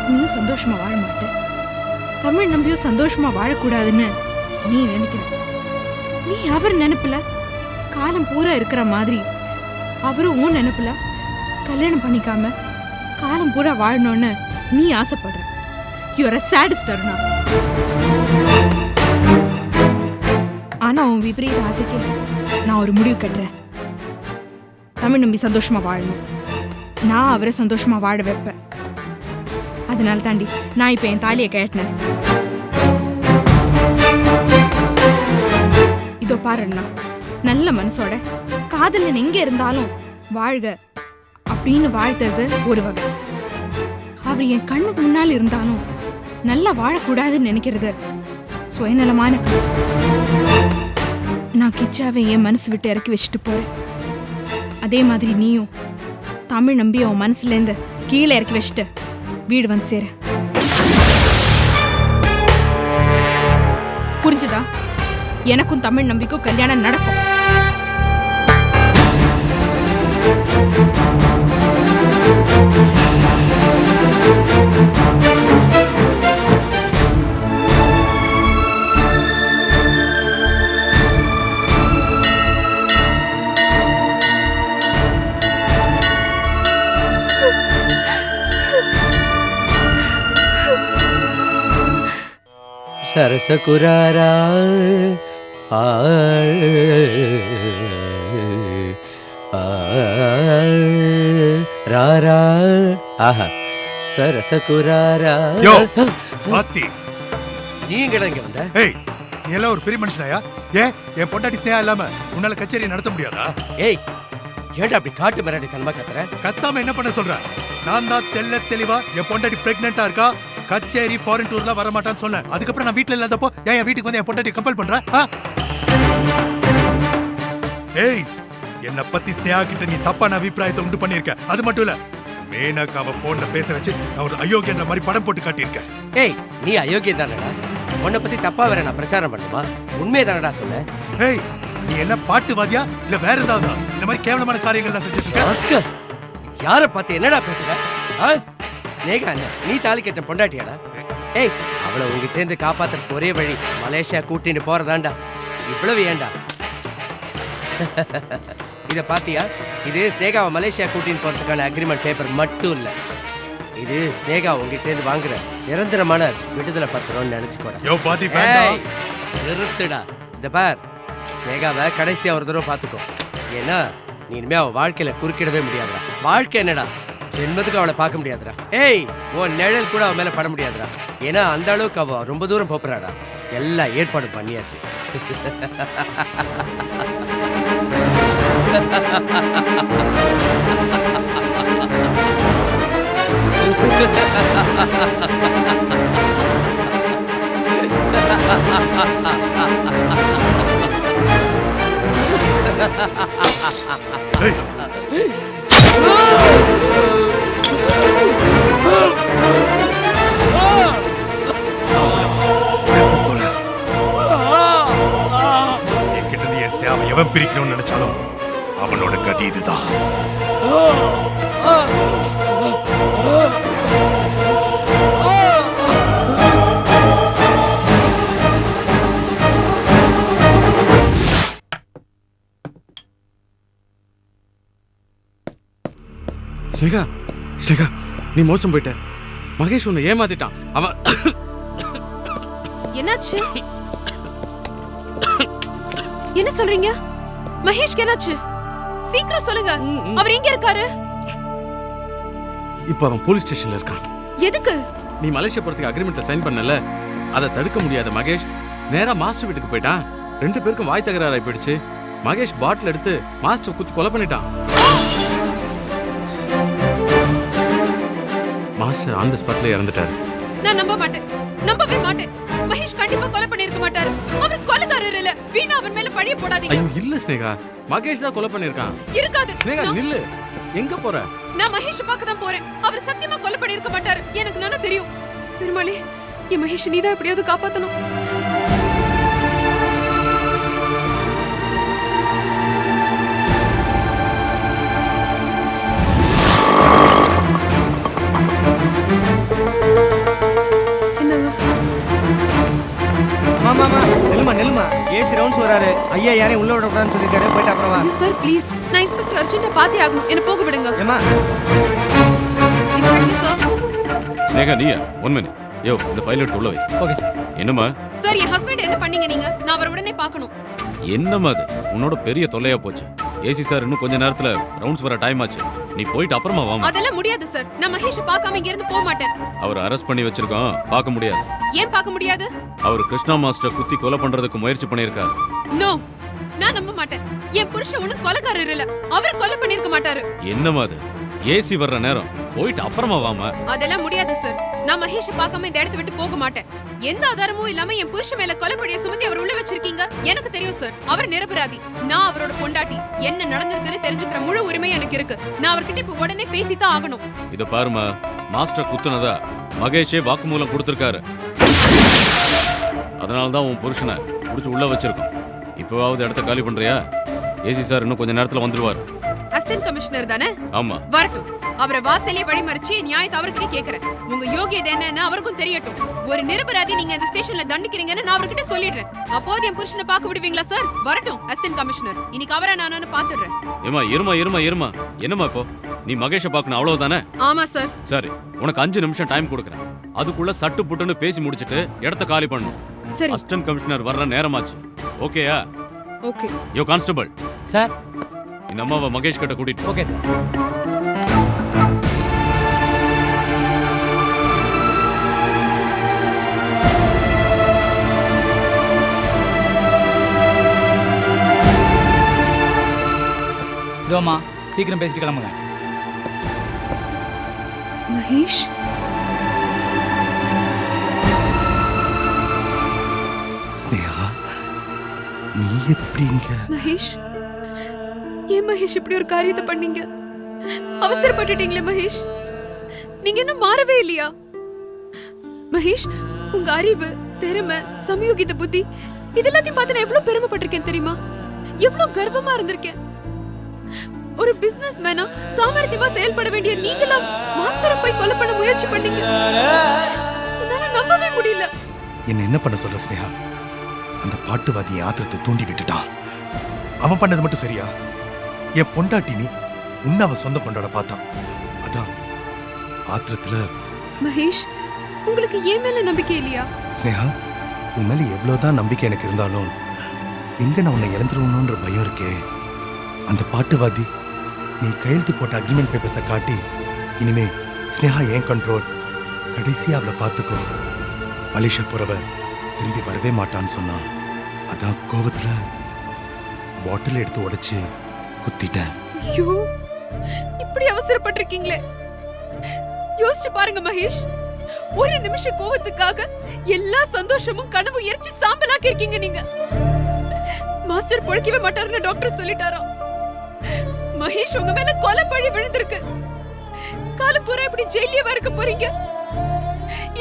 நீயும் சந்தோஷமா வாழ மாட்ட, தமிழ் நம்பியும் சந்தோஷமா வாழக்கூடாதுன்னு நீ நினைக்கிற. நீ அவர் நினைப்புல காலம் பூரா இருக்கிற மாதிரி அவரும் உன் நினைப்புல கல்யாணம் பண்ணிக்காம காலம் பூரா வாழணும்னு நீ ஆசைப்படுற. You are a sadist Aruna. ஆனா உன் விபரீத ஆசைக்கு நான் ஒரு முடிவு கட்டுறேன். தமிழ் நம்பி சந்தோஷமா வாழணும், நான் அவரை சந்தோஷமா வாழ வைப்பேன். அதனால தாண்டி நான் இப்ப என் தாலியை கேட்டேன். இதோ பாருண்ணா, நல்ல மனசோட காதலன் எங்க இருந்தாலும் வாழ்க அப்படின்னு வாழ்த்துறது ஒரு வகை. அவர் என் கண்ணுக்கு முன்னால் இருந்தாலும் நல்லா வாழக்கூடாதுன்னு நினைக்கிறது சுயநலமான. நான் கிச்சாவை என் மனசு விட்டு இறக்கி வச்சுட்டு போறேன். அதே மாதிரி நீயும் தமிழ் நம்பி உன் மனசுல இருந்து கீழே இறக்கி வச்சுட்டு வீடு வந்து சேர. புரிஞ்சுதா? எனக்கும் தமிழ் நம்பிக்கும் கல்யாணம் நடக்கும். சரசகுராரா ராரா ஆஹா சரசகுராரா. யோ பாத்தி, நீ எங்கடா இங்க வந்த? ஏய் நீ எல்லாம் ஒரு பெரிய மனுஷனாயா? ஏன் என் பொண்டாட்டி ஸ்னேகா இல்லாம உன்னால கச்சேரி நடத்த முடியாதா? ஏய் ஏன்டா அப்படி காட்டு மிராட்டி தனமா கத்துற? கத்தாம என்ன பண்ண சொல்ற? நான் தான் தெளிவா என் பொண்டாட்டி பிரெக்னெண்டா இருக்கா, கச்சேரி ஃபாரின் டூர்ல வர மாட்டான்னு சொன்னேன். அதுக்கப்புறம் நான் வீட்டுல இல்லாதப்போ ஏன் என் வீட்டுக்கு வந்து என் பொண்டாட்டி கம்பல் பண்ற? ஏய் என்ன பத்தி ஸ்னேகா கிட்ட நீ தப்பான அபிப்பிராயத்தை உண்டு பண்ணிருக்க. அது மட்டும் இல்ல, மேனகாவை போன்ல பேச வச்சு நான் ஒரு அயோக்கியன்ற மாதிரி படம் போட்டு காட்டியிருக்கேன். ஏய் நீ அயோக்கியம் தானடா. உன்னை பத்தி தப்பா வேற நான் பிரச்சாரம் பண்ணுமா? உண்மையை தானடா சொன்னேன். ஏய் நீ என்ன பாட்டுவாதியா இல்ல வேற ஏதாவது இந்த மாதிரி கேவலமான காரியங்கள்லாம் செஞ்சுட்டு இருக்க? யார பார்த்து என்னடா பேசுற? நேகா நீ தாலி கட்ட பொண்டாட்டியாடா? ஏய் அவளை உங்ககிட்ட இருந்து காப்பாத்துறதுக்கு ஒரே வழி மலேசியா கூட்டிட்டு போறதாண்டா. இவ்வளவு ஏண்டா? இத பாத்தியா? இது ஸ்னேகாவை மலேசியா கூட்டிட்டு போறதுக்கான அக்ரிமெண்ட் பேப்பர் மட்டும் இல்ல. இது ஸ்னேகா உங்ககிட்ட இருந்து வாங்குற நிரந்தரமான விடுதலை பத்திரம்னு நினைச்சுக்கோடா. நிறுத்துடா. இந்த பார், ஸ்னேகாவை கடைசியா ஒரு தடவை பாத்துக்கோ. ஏன்னா நீ இனிமே அவ வாழ்க்கையில குறுக்கிடவே முடியாதுடா. வாழ்க்கை என்னடா, ஜென்மத்துக்கு அவளை பார்க்க முடியாதுடா. ஏய் உன் நிழல் கூட அவன் மேல பட முடியாதுடா. ஏன்னா அந்த அளவுக்கு அவ ரொம்ப தூரம் போப்புறாடா. எல்லாம் ஏற்பாடு பண்ணியாச்சு. எவன் பிரிக்கணும்னு நினைச்சாலும் அவனோட கதி இதுதான். ஸ்னேகா ஸ்னேகா நீ மோசம் போயிட்ட. மகேஷ் உன்னை ஏமாத்திட்டான். அவன் என்னாச்சு? என்ன சொல்றீங்க? மகேஷ்க்கு என்னாச்சு? சீக்கிரம் சொல்லுங்க. அவர் எங்க இருக்காரு? இப்ப அவன் போலீஸ் ஸ்டேஷன்ல இருக்கான். எதுக்கு? நீ மலேசியா போறதுக்கு அக்ரிமெண்ட்ல சைன் பண்ணல, அதை தடுக்க முடியாத மகேஷ் நேரா மாஸ்டர் வீட்டுக்கு போயிட்டான். 2 பேருக்கும் வாய் தகராறு போயிடுச்சு. மகேஷ் பாட்டில் எடுத்து மாஸ்டர் குத்தி கொலை பண்ணிட்டான். மாஸ்டர் ஆன் தி ஸ்பாட்ல இறந்துட்டாரு. நான் நம்ப மாட்டேன், நம்பவே மாட்டேன். மகேஷ் கண்டிப்பா கொலை பண்ணிருக்க மாட்டாரு. அவர் கொலைகாரர் இல்ல. வீணா அவன் மேல பழிய போடாதீங்க. ஐயோ இல்ல ஸ்னேகா, மகேஷ் தான் கொலை பண்ணிருக்கான். இருக்காது. ஸ்னேகா நில்லு. எங்க போற? நான் மகேஷ் பார்க்க தான் போறேன். அவர் சத்தியமா கொலை பண்ணிருக்க மாட்டாரு. எனக்கு நல்லா தெரியும். பெருமாளே, என் மகேஷ் நீதான் எப்படியாவது காப்பாத்தணும். நெல்லுமா ஏசி ரவுண்ட்ஸ் வராரு. ஐயா யாரையும் உள்ள விட கூடாதுன்னு சொல்லிருக்காரு. போயிட்டு அப்புறம் வா. சார் ப்ளீஸ், நான் இன்ஸ்பெக்டர் அர்ஜென்ட்டா பாத்தே ஆகணும். என்ன போக விடுங்க. ஏமா இன்ஸ்பெக்டர் சார். ஸ்னேகா நீயா? 1 மினிட். யோ இந்த ஃபைல் எடுத்து உள்ள வை. Okay sir. என்னம்மா? சார் என் ஹஸ்பண்ட் என்ன பண்ணீங்க நீங்க? நான் அவரை உடனே பார்க்கணும். என்னம்மா அது? உன்னோட பெரிய தொல்லையா போச்சு. ஏசி சார் இன்னும் கொஞ்ச நேரத்துல ரவுண்ட்ஸ் வர டைம் ஆச்சு. நீ போயிட்டு அப்புறமா வாமா. அதெல்லாம் முடியாது சார். நான் மகேஷ் பார்க்காம இங்க இருந்து போக மாட்டேன். அவர் அரெஸ்ட் பண்ணி வச்சிருக்கோம். பார்க்க முடியாது. ஏன் பார்க்க முடியாது? அவர் கிருஷ்ணா மாஸ்டர் குத்தி கொலை பண்றதுக்கு முயற்சி பண்ணிருக்காரு. நோ, நான் நம்ப மாட்டேன். என் புருஷன் ஒண்ணும் கொலைக்காரர் இல்ல. அவர் கொலை பண்ணிருக்க மாட்டாரு. என்னமா அது? ஏசி வர்ற நேரம் போயிட்டு அப்புறமா வாமா. அதெல்லாம் முடியாது சார். நான் மகேஷ் பார்க்காம இந்த இடத்தை விட்டு போக மாட்டேன். எந்த ஆதாரமும் இல்லாம என் புருஷன் மேல கொலைப்படிய சுமத்தி அவர் உள்ள வச்சிருக்கீங்க. எனக்கு தெரியும் சார், அவர் நிரபராதி. நான் அவரோட பொண்டாட்டி. என்ன நடந்திருக்குன்னு தெரிஞ்சுக்கிற முழு உரிமை எனக்கு இருக்கு. நான் அவர்கிட்ட இப்ப உடனே பேசித்தான் ஆகணும். இத பாருமா, மாஸ்டர் குத்துனதா மகேஷே வாக்குமூலம் கொடுத்திருக்காரு. அதனாலதான் உன் புருஷனை புடிச்சு உள்ள வச்சிருக்கோம். இப்பவாவது இடத்த காலி பண்றியா? ஏசி சார் இன்னும் கொஞ்ச நேரத்துல வந்துருவாரு. அசிஸ்டன்ட் கமிஷனர் தானே? ஆமா. வரட்டும். அவரை வாசலே வழிமறிச்சு நியாயத்தை அவர்கிட்ட கேக்குறேன். உங்க யோகியதை என்னன்னு அவருக்கும் தெரியட்டும். ஒரு நிரபராதி நீங்க இந்த ஸ்டேஷன்ல தண்டிக்கிறீங்கன்னு நான் அவர்கிட்ட சொல்லிடுறேன். அப்போது என் புருஷனை பார்க்க விடுவீங்களா சார்? வரட்டும் அசிஸ்டன்ட் கமிஷனர். இன்னைக்கு அவரை நானு பாத்துடுறேன். ஏமா இருமா. என்னமா இப்போ? நீ மகேஷை பார்க்கணும் அவ்வளவுதானே? ஆமா சார். சரி, உனக்கு 5 நிமிஷம் டைம் கொடுக்குறேன். அதுக்குள்ள சட்டு புட்டுன்னு பேசி முடிச்சிட்டு இடத்த காலி பண்ணணும். சரி. அசிஸ்டன்ட் கமிஷனர் வர்ற நேரமாச்சு. ஓகேயா? ஓகே. யோ கான்ஸ்டபிள் சார். இந்த அம்மாவை மகேஷ் கிட்ட கூட்டிட்டு. Okay sir. இதோமா சீக்கிரம் பேசிட்டு கிளம்புங்க. மகேஷ், ஸ்னேகா, நீ எப்படி இங்க? மகேஷ், ஏன் மகேஷ் இப்படி ஒரு காரியத்தை பண்ணீங்க? அவசரப்பட்டுட்டீங்களே மகேஷ். நீங்க என்ன மாறவே இல்லையா? மகேஷ், உங்க அறிவு, திறமை, சமயோகித புத்தி இதெல்லாத்தையும் பார்த்து நான் எவ்வளவு பெருமைப்பட்டிருக்கேன் தெரியுமா? எவ்வளவு கர்வமா இருந்திருக்கேன். ஒரு பிசினஸ் மேனா சாமர்த்தியமா செயல்பட வேண்டிய நீங்களா மாஸ்டரை போய் கொலை பண்ண முயற்சி பண்ணீங்க. என்னால நம்பவே முடியல. என்ன பண்ண சொல்ற ஸ்னேகா? அந்த பாட்டுவாதி ஆத்திரத்தை தூண்டி விட்டுட்டான். அவன் பண்ணது மட்டும் சரியா? என் பொண்டாட்டி நீ உன்ன அவன் சொந்த பொண்டாட பார்த்தான். அதான் ஆத்திரத்துல. மகேஷ், உங்களுக்கு ஏன் மேல நம்பிக்கை இல்லையா? ஸ்னேகா, உன் மேல எவ்வளவுதான் நம்பிக்கை எனக்கு இருந்தாலும் எங்க நான் உன்னை இழந்துருவணும்ன்ற பயம் இருக்கே. அந்த பாட்டுவாதி நீ கையெழுத்து போட்ட அக்ரிமெண்ட் பேப்பர்ஸை காட்டி இனிமே ஸ்னேகா ஏன் கண்ட்ரோல், கடைசியா அவளை பார்த்துக்கோ, மலேசியா போறவ திரும்பி வரவே மாட்டான்னு சொன்னான். அதான் கோவத்துல பாட்டில் எடுத்து உடைச்சு குத்திட்டேன். ஐயோ, இப்படி அவசரப்பட்டிருக்கீங்களே. யோசிச்சு பாருங்க மகேஷ், ஒரு நிமிஷம் கோவத்துக்காக எல்லா சந்தோஷமும் கனவு எரிச்சு சாம்பலாக்கி இருக்கீங்க நீங்க. மாஸ்டர் பொழைக்கவே மாட்டாருன்னு டாக்டர் சொல்லிட்டாராம். மகேஷ், உங்க மேல கொலை பழி விழுந்திருக்கு. காலம் பூரா இப்படி ஜெயிலியவா இருக்க போறீங்க.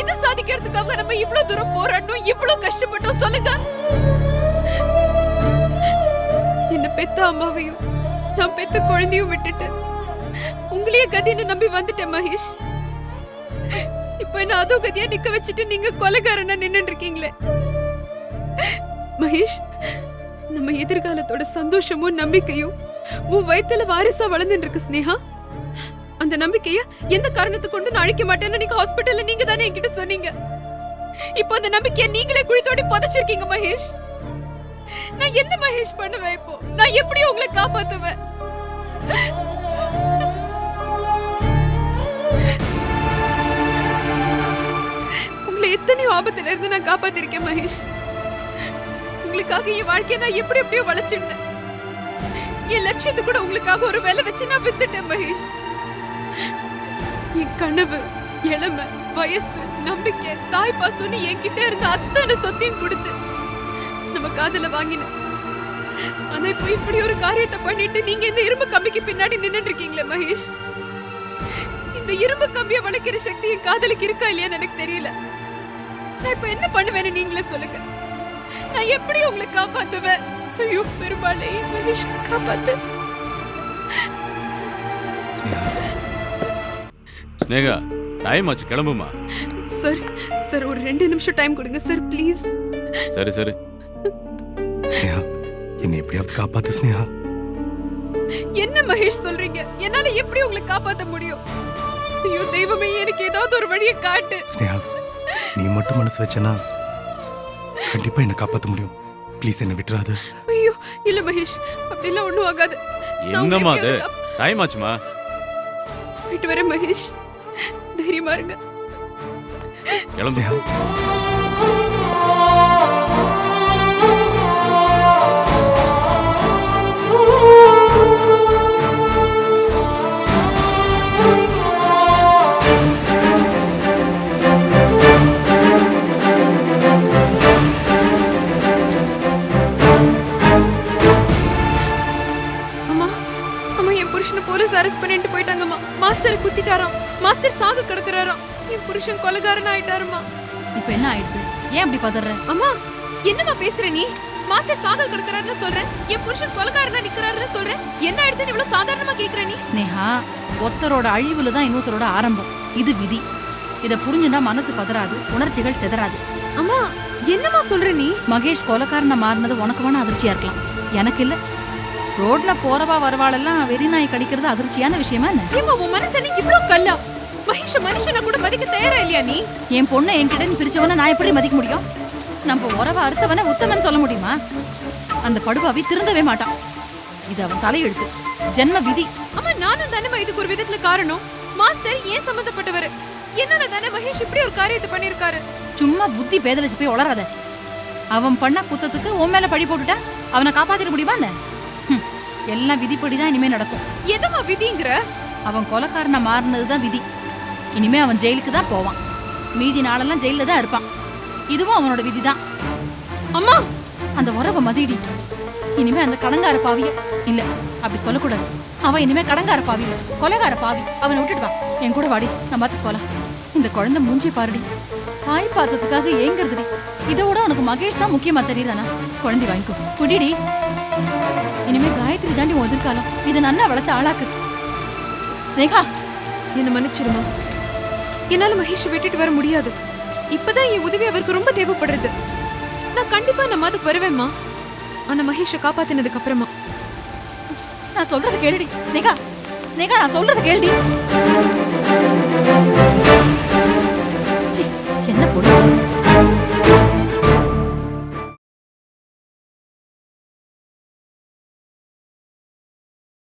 இத சாதிக்கிறதுக்காக நம்ம இவ்வளவு தூரம் போராடணும், இவ்வளவு கஷ்டப்பட்டோம் சொல்லுங்க. என்ன பெத்த அம்மாவையும் நான் பெத்த குழந்தையும் விட்டுட்டு உங்களையே கதின்னு நம்பி வந்துட்டேன் மகேஷ். இப்ப என்ன அதோ கதியா நிக்க வச்சுட்டு நீங்க கொலைகாரனா நின்னுட்டு இருக்கீங்களே. மகேஷ், நம்ம எதிர்காலத்தோட சந்தோஷமும் நம்பிக்கையும் உன் வயித்துல வாரிசா வளர்ந்துட்டு இருக்கு ஸ்னேகா. அந்த நம்பிக்கைய எந்த காரணத்தை கொண்டு நான் அழிக்க மாட்டேன்னு நீங்க ஹாஸ்பிட்டல்ல நீங்க தானே என்கிட்ட சொன்னீங்க. இப்போ அந்த நம்பிக்கைய நீங்களே குழி தோண்டி புதைச்சிருக்கீங்க மகேஷ். நான் என்ன மகேஷ் பண்ணுவேன்? இப்போ நான் எப்படி உங்களை காப்பாத்துவேன்? உங்களை எத்தனை ஆபத்துல இருந்து நான் காப்பாத்திருக்கேன் மகேஷ். உங்களுக்காக என் வாழ்க்கையை நான் எப்படி எப்படியோ வளைச்சிருந்தேன். என் லட்சியத்தை கூட உங்களுக்காக ஒரு வேலை வச்சு நான் வித்துட்டேன் மகேஷ். என் கனவு, இளமை, வயசு, நம்பிக்கை, தாய் பாசம்னு என்கிட்ட இருந்த அத்தனை சொத்தையும் கொடுத்து நம்ம காதல வாங்கின. ஆனா இப்போ இப்படி ஒரு காரியத்தை பண்ணிட்டு நீங்க இந்த இரும்பு கம்பிக்கு பின்னாடி நின்னுட்டு இருக்கீங்களே மகேஷ். இந்த இரும்பு கம்பியை வளைக்கிற சக்தி என் காதலுக்கு இருக்கா இல்லையான்னு எனக்கு தெரியல. நான் இப்ப என்ன பண்ணுவேன்னு நீங்களே சொல்லுங்க. நான் எப்படி உங்களை காப்பாத்துவேன்? ஐயோ பெருமாளே, மகேஷ் காப்பாத்து. ஸ்னேகா, டைம் ஆச்சு, கிளம்புமா. சார் ஒரு 2 நிமிஷம் டைம் கொடுங்க சார் ப்ளீஸ். சரி. ஸ்னேகா, என்னை எப்படியாவது காப்பாத்து ஸ்னேகா. என்ன மகேஷ் சொல்றீங்க? என்னால எப்படி உங்களை காப்பாத்த முடியும்? ஐயோ தெய்வமே, எனக்கு ஏதாவது ஒரு வழியை காட்டு. ஸ்னேகா, நீ மட்டும் மனசு வச்சனா கண்டிப்பா என்ன காப்பாத்த முடியும். ப்ளீஸ் என்ன விட்டுறாத. ஐயோ இல்ல மகேஷ், அப்படிலாம் ஒண்ணும் ஆகாது. என்னம்மா அது? டைம் ஆச்சுமா. விட்டு வரேன் மகேஷ், தைரியமா இருங்க. கிளம்பு. மாஸ்டர் குத்திட்டாராம். மாஸ்டர் சாக கிடக்குறாராம். என் புருஷன் கொலைகாரன் ஆயிட்டாருமா. இப்ப என்ன ஆயிடுச்சு? ஏன் அப்படி பதற? அம்மா என்னம்மா பேசுற நீ? மாஸ்டர் சாக கிடக்குறாருன்னு சொல்றேன், என் புருஷன் கொலைகாரனா நிக்கிறாருன்னு சொல்றேன். என்ன ஆயிடுச்சுன்னு இவ்வளவு சாதாரணமா கேக்குற நீ? ஸ்னேகா, ஒருத்தரோட அழிவுல தான் இன்னொருத்தரோட ஆரம்பம். இது விதி. இத புரிஞ்சுனா மனசு பதறாது, உணர்ச்சிகள் சிதறாது. அம்மா என்னம்மா சொல்ற நீ? மகேஷ் கொலைக்காரனா மாறினது உனக்கு வேணா அதிர்ச்சியா இருக்கலாம், எனக்கு இல்ல. ரோட்ல போறவா வரவாளெல்லாம் வெறி நாய் கடிக்கிறது அதிர்ச்சியான விஷயமா என்ன? ஏம்மா உன் மனச நீ இவ்ளோ கல்லா? மகேஷ் மனுஷனை கூட மதிக்க தயாரா இல்லையா நீ? என் பொண்ணை என்கிட்ட பிரிச்சவன நான் எப்படி மதிக்க முடியும்? நம்ம உறவ அறுத்தவன உத்தமன் சொல்ல முடியுமா? அந்த படுபாவி திருந்தவே மாட்டான். இது அவன் தலையெழுத்து, ஜென்ம விதி. அம்மா நானும் தானே இதுக்கு ஒரு விதத்துல காரணம். மாஸ்டர் ஏன் சம்பந்தப்பட்டவர்? என்னால தானே மகேஷ் இப்படி ஒரு காரியத்தை பண்ணிருக்காரு. சும்மா புத்தி பேதலிச்சு போய் உளராத. அவன் பண்ண குத்தத்துக்கு உன் மேல பழி போட்டுட்டா அவனை காப்பாத்திட முடியுமா என்ன? எல்லாம் விதிப்படிதான் இனிமே நடக்கும். எதமா விதிங்கிற? அவன் கொலைக்காரனா மாறினதுதான் விதி. இனிமே அவன் ஜெயிலுக்கு தான் போவான். மீதி நாளெல்லாம் ஜெயில தான் இருப்பான். இதுவும் அவனோட விதிதான். அம்மா அந்த உறவை மதிடி. இனிமே அந்த கடங்கார பாவிய இல்ல, அப்படி சொல்லக்கூடாது. அவன் இனிமே கடங்கார பாவி இல்ல, கொலைகார பாவி. அவனை விட்டுட்டு வா, என் கூட வாடி, நம்ம பார்த்து போலாம். இந்த குழந்தை மூஞ்சி பாருடி, தாய் பாசத்துக்காக ஏங்குறதுடி. இதோட உனக்கு மகேஷ் தான் முக்கியமா தெரியுதானா? குழந்தை வாங்கிக்கோ, குடிடி. இனிமே காயத்ரி தாண்டி உன் எதிர்காலம். இதை நன்னா வளர்த்து ஆளாக்கு. ஸ்னேகா, என்ன மன்னிச்சிருமா. என்னால மகேஷ் விட்டுட்டு வர முடியாது. இப்பதான் என் உதவி அவருக்கு ரொம்ப தேவைப்படுறது. நான் கண்டிப்பா நம்ம அதுக்கு வருவேம்மா. ஆனா மகேஷை காப்பாத்தினதுக்கு அப்புறமா. நான் சொல்றது கேளுடி ஸ்னேகா. ஸ்னேகா, நான் சொல்றது கேளுடி. என்ன பொண்ணு?